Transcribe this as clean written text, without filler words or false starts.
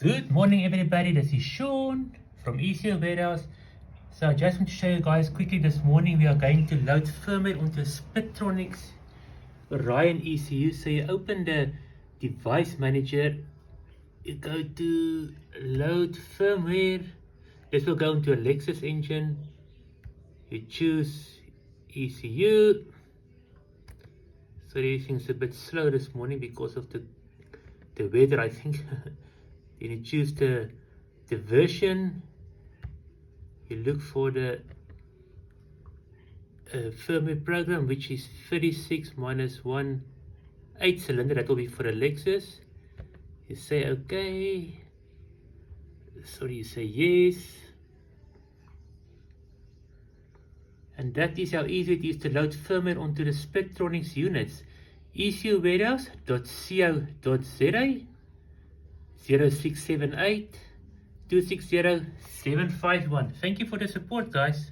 Good morning everybody, this is Sean from ECU Warehouse. So I just want to show you guys quickly this morning we are going to load firmware onto a Spitronics Orion ECU. So you open the device manager, you go to load firmware, this will go into a Lexus engine, you choose ECU. So everything's a bit slow this morning because of the weather, I think. Then you choose the version, you look for the firmware program, which is 36 minus 1 8-cylinder, that will be for the Lexus. You say okay, sorry, you say yes, and that is how easy it is to load firmware onto the Spitronics units. ecuwarehouse.co.za 0678 260 751. Thank you for the support, guys.